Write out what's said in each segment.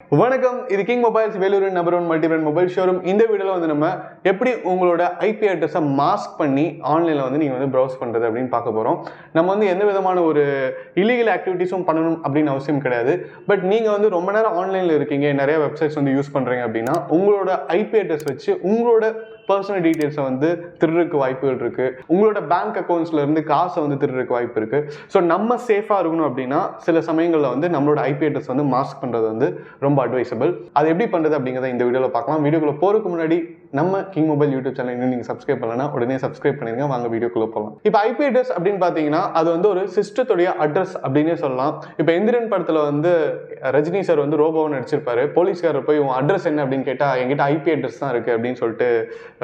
வணக்கம், இது king mobiles வேலூரின் number 1 multi brand mobile showroom. இந்த வீடியோல வந்து நம்ம எப்படி உங்களோட ஐபி அட்ரஸை மாஸ்க் பண்ணி ஆன்லைன்ல வந்து நீங்க வந்து ப்ரௌஸ் பண்றது அப்படின்னு பார்க்க போறோம். நம்ம வந்து எந்த விதமான ஒரு இல்லீகல் ஆக்டிவிட்டிஸும் பண்ணணும் அப்படின்னு அவசியம் கிடையாது. பட் நீங்க வந்து ரொம்ப நேரம் ஆன்லைன்ல இருக்கீங்க, நிறைய வெப்சைட்ஸ் வந்து யூஸ் பண்றீங்க அப்படின்னா உங்களோட ஐபி அட்ரஸ் வச்சு உங்களோட பர்சனல் டீடைல்ஸை வந்து திருடுறதுக்கு வாய்ப்புகள் இருக்கு. உங்களோட பேங்க் அக்கௌண்ட்ஸ்ல இருந்து காசை வந்து திருடுறதுக்கு வாய்ப்பு இருக்கு. ஸோ நம்ம சேஃபா இருக்கணும் அப்படின்னா சில சமயங்களில் வந்து நம்மளோட ஐபி அட்ரஸ் வந்து மாஸ்க் பண்றது வந்து ரொம்ப அட்வைசபிள். அது எப்படி பண்றது அப்படிங்கிறத இந்த வீடியோவில் பார்க்கலாம். வீடியோக்குள்ள போறதுக்கு முன்னாடி நம்ம கிங் மொபைல் யூடியூப் சேனல் இன்னும் நீங்க சப்ஸ்கிரைப் பண்ணலன்னா உடனே சப்ஸ்கிரைப் பண்ணிருங்க. வாங்க வீடியோக்குள்ள போகலாம். இப்போ ஐபி அட்ரஸ் அப்படின்னு பாத்தீங்கன்னா அது வந்து ஒரு சிஸ்டத்துடைய அட்ரஸ் அப்படின்னே சொல்லலாம். இப்போ எந்திரன் படத்துல வந்து ரஜினி சார் வந்து ரோபோவை நடிச்சிருப்பாரு. போலீஸ்காரர் போய் உன் அட்ரஸ் என்ன அப்படின்னு கேட்டா என்கிட்ட ஐபி அட்ரஸ் தான் இருக்கு அப்படின்னு சொல்லிட்டு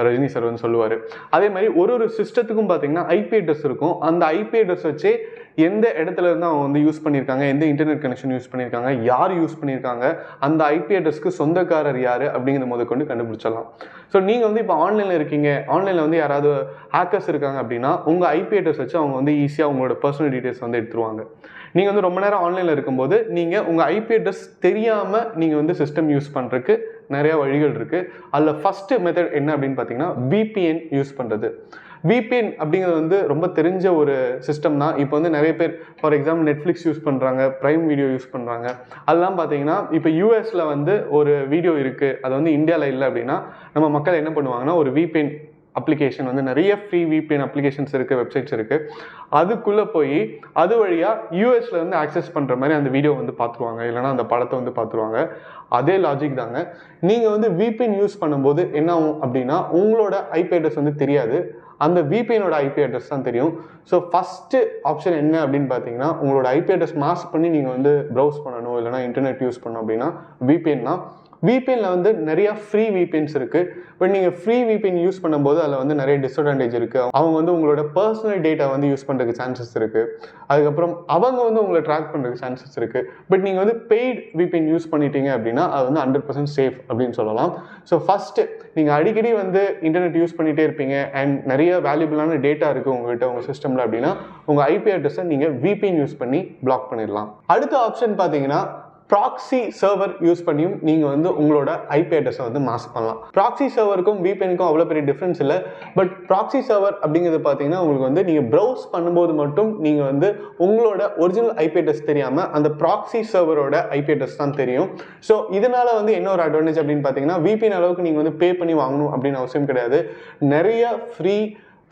ரஜினி சார் வந்து சொல்லுவாரு. அதே மாதிரி ஒரு சிஸ்டத்துக்கும் பாத்தீங்கன்னா ஐபி அட்ரஸ் இருக்கும். அந்த ஐபி அட்ரஸ் வச்சு எந்த இடத்துல இருந்து அவங்க வந்து யூஸ் பண்ணியிருக்காங்க, எந்த இன்டர்நெட் கனெக்ஷன் யூஸ் பண்ணியிருக்காங்க, யார் யூஸ் பண்ணியிருக்காங்க, அந்த ஐபி அட்ரஸ்க்கு சொந்தக்காரர் யாரு அப்படிங்கிற முத கொண்டு கண்டுபிடிச்சிடலாம். ஸோ நீங்கள் வந்து இப்போ ஆன்லைனில் இருக்கீங்க, ஆன்லைனில் வந்து யாராவது ஹேக்கர்ஸ் இருக்காங்க அப்படின்னா உங்கள் ஐபி அட்ரஸ் வச்சு அவங்க வந்து ஈஸியாக உங்களோட பர்சனல் டீடைல்ஸ் வந்து எடுத்துருவாங்க. நீங்கள் வந்து ரொம்ப நேரம் ஆன்லைனில் இருக்கும்போது நீங்கள் உங்கள் ஐபி அட்ரஸ் தெரியாமல் நீங்கள் வந்து சிஸ்டம் யூஸ் பண்ணுறதுக்கு நிறைய வழிகள் இருக்குது. அதில் ஃபஸ்ட்டு மெத்தட் என்ன அப்படின்னு பார்த்தீங்கன்னா VPN யூஸ் பண்ணுறது. VPN அப்படிங்கிறது வந்து ரொம்ப தெரிஞ்ச ஒரு சிஸ்டம் தான். இப்போ வந்து நிறைய பேர் ஃபார் எக்ஸாம்பிள் நெட்ஃப்ளிக்ஸ் யூஸ் பண்ணுறாங்க, ப்ரைம் வீடியோ யூஸ் பண்ணுறாங்க. அதெல்லாம் பார்த்தீங்கன்னா இப்போ யூஎஸில் வந்து ஒரு வீடியோ இருக்குது, அது வந்து இந்தியாவில் இல்லை அப்படின்னா நம்ம மக்கள் என்ன பண்ணுவாங்கன்னா ஒரு VPN அப்ளிகேஷன் வந்து நிறைய ஃப்ரீ VPN அப்ளிகேஷன்ஸ் இருக்குது, வெப்சைட்ஸ் இருக்குது. அதுக்குள்ளே போய் அது வழியாக யூஎஸில் வந்து ஆக்சஸ் பண்ணுற மாதிரி அந்த வீடியோ வந்து பார்த்துருவாங்க, இல்லைனா அந்த படத்தை வந்து பார்த்துருவாங்க. அதே லாஜிக் தாங்க. நீங்கள் வந்து VPN யூஸ் பண்ணும்போது என்ன ஆகும் அப்படின்னா உங்களோட ஐபி அட்ரஸ் வந்து தெரியாது, அந்த VPNோட ஐபி அட்ரஸ் தான் தெரியும். ஸோ ஃபஸ்ட்டு ஆப்ஷன் என்ன அப்படின்னு பார்த்தீங்கன்னா உங்களோட ஐபி அட்ரஸ் மாஸ்க் பண்ணி நீங்கள் வந்து ப்ரௌஸ் பண்ணணும், இல்லைனா இன்டர்நெட் யூஸ் பண்ணணும் அப்படின்னா VPN தான். VPNல வந்து நிறைய ஃப்ரீ VPNs இருக்குது. பட் நீங்கள் ஃப்ரீ VPN யூஸ் பண்ணும்போது அதில் வந்து நிறைய டிஸ்அட்வான்டேஜ் இருக்குது. அவங்க வந்து உங்களோட பர்சனல் டேட்டா வந்து யூஸ் பண்ணுறதுக்கு சான்சஸ் இருக்குது. அதுக்கப்புறம் அவங்க வந்து உங்களை ட்ராக் பண்ணுறதுக்கு சான்சஸ் இருக்குது. பட் நீங்கள் வந்து பெய்ட் VPN யூஸ் பண்ணிட்டீங்க அப்படின்னா அது வந்து 100% சேஃப் அப்படின்னு சொல்லலாம். ஸோ ஃபஸ்ட்டு நீங்கள் அடிக்கடி வந்து இன்டர்நெட் யூஸ் பண்ணிகிட்டே இருப்பீங்க அண்ட் நிறைய வேல்யூபிளான டேட்டா இருக்குது உங்கள்கிட்ட உங்கள் சிஸ்டமில் அப்படின்னா உங்கள் ஐபி அட்ரஸை நீங்கள் VPN யூஸ் பண்ணி பிளாக் பண்ணிடலாம். அடுத்த ஆப்ஷன் பார்த்தீங்கன்னா ப்ராக்ஸி சர்வர் யூஸ் பண்ணியும் நீங்கள் வந்து உங்களோட ஐபி அட்ரஸை வந்து மாஸ்க் பண்ணலாம். ப்ராக்ஸி சர்வருக்கும் VPNக்கும் அவ்வளோ பெரிய டிஃப்ரென்ஸ் இல்லை. பட் ப்ராக்ஸி சர்வர் அப்படிங்கிறது பார்த்தீங்கன்னா உங்களுக்கு வந்து நீங்கள் ப்ரௌஸ் பண்ணும்போது மட்டும் நீங்கள் வந்து உங்களோட ஒரிஜினல் ஐபி அட்ரஸ் தெரியாமல் அந்த ப்ராக்ஸி சர்வரோட ஐபி அட்ரஸ் தான் தெரியும். ஸோ இதனால் வந்து என்ன ஒரு அட்வான்டேஜ் அப்படின்னு பார்த்தீங்கன்னா VPN அளவுக்கு நீங்கள் வந்து பே பண்ணி வாங்கணும் அப்படின்னு அவசியம் கிடையாது. நிறைய ஃப்ரீ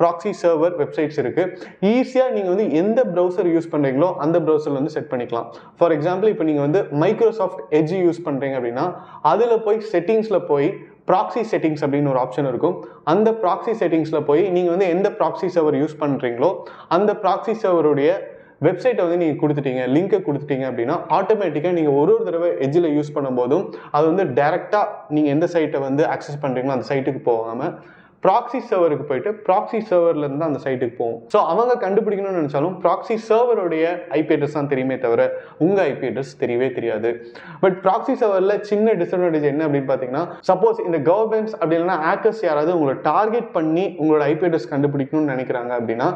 ப்ராக்ஸி சர்வர் வெப்சைட்ஸ் இருக்குது. ஈஸியாக நீங்கள் வந்து எந்த ப்ரௌசர் யூஸ் பண்ணுறீங்களோ அந்த ப்ரௌசரில் வந்து செட் பண்ணிக்கலாம். ஃபார் எக்ஸாம்பிள் இப்போ நீங்கள் வந்து மைக்ரோசாஃப்ட் எட்ஜ் யூஸ் பண்ணுறீங்க அப்படின்னா அதில் போய் செட்டிங்ஸில் போய் ப்ராக்ஸி செட்டிங்ஸ் அப்படின்னு ஒரு ஆப்ஷன் இருக்கும். அந்த ப்ராக்ஸி செட்டிங்ஸில் போய் நீங்கள் வந்து எந்த ப்ராக்ஸி சர்வர் யூஸ் பண்ணுறீங்களோ அந்த ப்ராக்ஸி சர்வருடைய வெப்சைட்டை வந்து நீங்கள் கொடுத்துட்டீங்க, லிங்கை கொடுத்துட்டீங்க அப்படின்னா ஆட்டோமேட்டிக்காக நீங்கள் ஒரு தடவை எட்ஜில் யூஸ் பண்ணும்போதும் அது வந்து டைரெக்டாக நீங்கள் எந்த சைட்டை வந்து ஆக்சஸ் பண்ணுறீங்களோ அந்த சைட்டுக்கு போகாமல் ப்ராக்ஸி சர்வருக்கு போயிட்டு ப்ராக்ஸி சர்வர்லேருந்து அந்த சைட்டுக்கு போகும். ஸோ அவங்க கண்டுபிடிக்கணும்னு நினச்சாலும் ப்ராக்ஸி சர்வருடைய ஐபி அட்ரஸ் தான் தெரியுமே தவிர உங்கள் ஐபி அட்ரஸ் தெரியவே தெரியாது. பட் ப்ராக்ஸி சர்வரில் சின்ன டிஸ்அட்வான்டேஜ் என்ன அப்படின்னு பார்த்தீங்கன்னா சப்போஸ் இந்த கவர்மெண்ட்ஸ் அப்படி இல்லைன்னா ஹேக்கர்ஸ் யாராவது உங்களை டார்கெட் பண்ணி உங்களோட ஐபி அட்ரஸ் கண்டுபிடிக்கணும்னு நினைக்கிறாங்க அப்படின்னா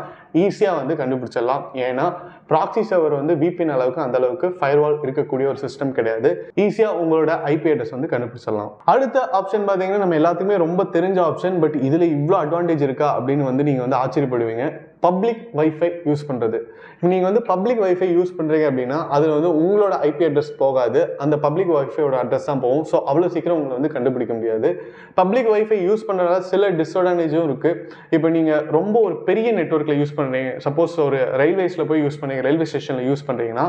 ஈஸியாக வந்து கண்டுபிடிச்சிடலாம். ஏன்னா ப்ராக்ஸி சர்வர் வந்து VPN அளவுக்கு அந்த அளவுக்கு ஃபயர்வால் இருக்கக்கூடிய ஒரு சிஸ்டம் கிடையாது. ஈஸியாக உங்களோட ஐபி அட்ரஸ் வந்து கண்டுபிடிச்சிடலாம். அடுத்த ஆப்ஷன் பார்த்தீங்கன்னா நம்ம எல்லாத்துக்குமே ரொம்ப தெரிஞ்ச ஆப்ஷன். பட் இதில் இவ்வளோ அட்வான்டேஜ் இருக்கா அப்படின்னு வந்து நீங்கள் வந்து ஆச்சரியப்படுவீங்க. பப்ளிக் வைஃபை யூஸ் பண்ணுறது. நீங்கள் வந்து பப்ளிக் வைஃபை யூஸ் பண்ணுறீங்க அப்படின்னா அதில் வந்து உங்களோட ஐபி அட்ரஸ் போகாது, அந்த பப்ளிக் வைஃபையோட அட்ரஸ் தான் போகும். ஸோ அவ்வளோ சீக்கிரம் உங்களை வந்து கண்டுபிடிக்க முடியாது. பப்ளிக் வைஃபை யூஸ் பண்ணுறதால சில டிஸ்அட்வான்டேஜும் இருக்குது. இப்போ நீங்கள் ரொம்ப ஒரு பெரிய நெட்வொர்க்கில் யூஸ் பண்ணுறீங்க, சப்போஸ் ஒரு ரயில்வேஸில் போய் யூஸ் பண்ணுறீங்க, ரயில்வே ஸ்டேஷனில் யூஸ் பண்ணுறீங்கன்னா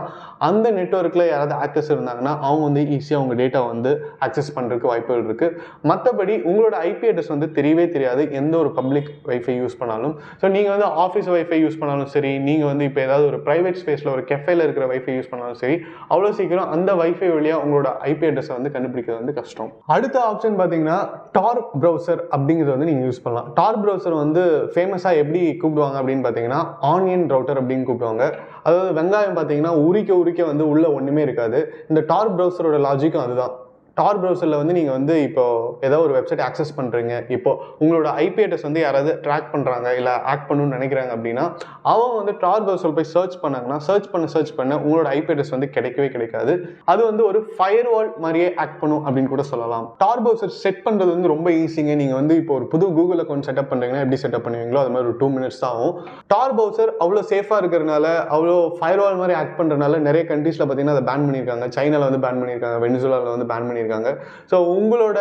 அந்த நெட்வொர்க்கில் யாராவது ஆக்சஸ் இருந்தாங்கன்னா அவங்க வந்து ஈஸியாக உங்கள் டேட்டா வந்து ஆக்சஸ் பண்ணுறதுக்கு வாய்ப்புகள் இருக்குது. மற்றபடி உங்களோட ஐபி அட்ரஸ் வந்து தெரியவே தெரியாது எந்த ஒரு பப்ளிக் வைஃபை யூஸ் பண்ணாலும். ஸோ நீங்கள் வந்து ஆஃபீஸ் வைஃபை யூஸ் பண்ணாலும் சரி, நீங்கள் வந்து இப்போ ஏதாவது ஒரு ப்ரைவேட் ஸ்பேஸில் ஒரு கெஃபேல இருக்கிற வைஃபை யூஸ் பண்ணாலும் சரி, அவ்வளோ சீக்கிரம் அந்த வைஃபை வழியாக உங்களோட ஐபி அட்ரஸை வந்து கண்டுபிடிக்கிறது வந்து கஷ்டம். அடுத்த ஆப்ஷன் பார்த்தீங்கன்னா டார் ப்ரௌசர் அப்படிங்கிறது வந்து நீங்கள் யூஸ் பண்ணலாம். டார் ப்ரௌசர் வந்து ஃபேமஸாக எப்படி கூப்பிடுவாங்க அப்படின்னு பார்த்தீங்கன்னா ஆனியன் ரவுட்டர் அப்படின்னு கூப்பிடுவாங்க. அதாவது வெங்காயம் பார்த்தீங்கன்னா உரிக்க வந்து உள்ள ஒன்றுமே இருக்காது. இந்த டார் ப்ரௌசரோட லாஜிக்கும் அதுதான். டார் ப்ரௌசரில் வந்து நீங்கள் வந்து இப்போ ஏதோ ஒரு வெப்சைட் ஆக்சஸ் பண்ணுறீங்க, இப்போ உங்களோட ஐபி அட்ரஸ் வந்து யாராவது ட்ராக் பண்ணுறாங்க இல்லை ஆக்ட் பண்ணணும்னு நினைக்கிறாங்க அப்படின்னா அவங்க வந்து டார் ப்ரௌசர் போய் சர்ச் பண்ணாங்கன்னா சர்ச் பண்ண உங்களோட ஐபி அட்ரஸ் வந்து கிடைக்கவே கிடைக்காது. அது வந்து ஒரு ஃபயர் வால் மாதிரியே ஆக்ட் பண்ணும் அப்படின்னு கூட சொல்லலாம். டார் ப்ரௌசர் செட் பண்ணுறது வந்து ரொம்ப ஈஸிங்க. நீங்கள் வந்து இப்போ ஒரு புது கூகுள் அக்கௌண்ட் செட்டப் பண்ணுறீங்கன்னா எப்படி செட்டப் பண்ணுவீங்களோ அது மாதிரி ஒரு 2 minutes தான் ஆகும். டார் ப்ரௌசர் அவ்வளோ சேஃபாக இருக்கிறதுனால, அவ்வளோ ஃபயர் வால் மாதிரி ஆக்ட் பண்ணுறதுனால நிறைய கண்ட்ரீஸில் பார்த்தீங்கன்னா அதை பேன் பண்ணியிருக்காங்க. சைனாவில் வந்து பேன் பண்ணியிருக்காங்க, வெனிசுலாவில் வந்து பேன் பண்ணியிருக்காங்க. ஸோ உங்களோட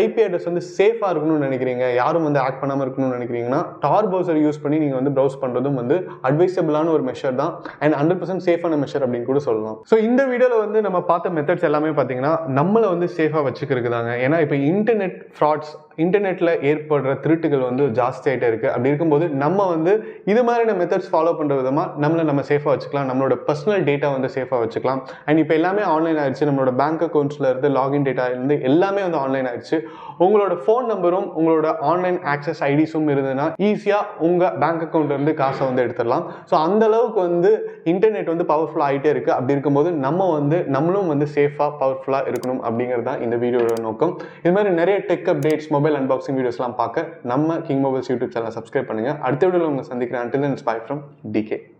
ஐபி அட்ரஸ் வந்து சேஃபாக இருக்கணும்னு நினைக்கிறீங்க, யாரும் வந்து ஆக்ட் பண்ணாமல் இருக்கணும்னு நினைக்கிறீங்கன்னா டார் ப்ரௌசர் யூஸ் பண்ணி நீங்கள் வந்து ப்ரௌஸ் பண்ணுறதும் வந்து அட்வைசபிளான ஒரு மெஷர் தான் அண்ட் 100% சேஃபான மெஷர் அப்படின்னு கூட சொல்லலாம். ஸோ இந்த வீடியோவில் வந்து நம்ம பார்த்த மெத்தட்ஸ் எல்லாமே பார்த்தீங்கன்னா நம்மளை வந்து சேஃபாக வச்சுக்கிறதுக்கு தாங்க. ஏன்னா இப்போ இன்டர்நெட் ஃப்ராட்ஸ், இன்டர்நெட்டில் ஏற்படுற திருட்டுகள் வந்து ஜாஸ்தி ஆகிட்டே இருக்குது. அப்படி இருக்கும்போது நம்ம வந்து இது மாதிரியான மெத்தட்ஸ் ஃபாலோ பண்ணுற விதமாக நம்ம சேஃபாக வச்சுக்கலாம், நம்மளோட பர்சனல் டேட்டா வந்து சேஃபாக வச்சுக்கலாம். அண்ட் இப்போ எல்லாமே ஆன்லைன் ஆயிடுச்சு. நம்மளோட பேங்க் அக்கௌண்ட்ஸில் இருந்து லாகின் டேட்டா இருந்து எல்லாமே வந்து ஆன்லைன் ஆயிடுச்சு. உங்களோட ஃபோன் நம்பரும் உங்களோட ஆன்லைன் ஆக்சஸ் ஐடிஸும் இருந்ததுன்னா ஈஸியாக உங்கள் பேங்க் அக்கௌண்ட்லேருந்து காசை வந்து எடுத்துடலாம். ஸோ அந்த அளவுக்கு வந்து இன்டர்நெட் வந்து பவர்ஃபுல்லாக ஆகிட்டே இருக்குது. அப்படி இருக்கும்போது நம்மளும் வந்து சேஃபாக பவர்ஃபுல்லாக இருக்கணும் அப்படிங்கிறது தான் இந்த வீடியோட நோக்கம். இது மாதிரி நிறைய டெக் அப்டேட்ஸ், மொபைல் அன்பாக்சிங் வீடியோஸ்லாம் பார்க்க நம்ம கிங் மொபைல்ஸ் யூடியூப் சேனலை சப்ஸ்கிரைப் பண்ணுங்கள். அடுத்த வீடியோவில் உங்களை சந்திக்கிறேன். Until then, it's bye from DK.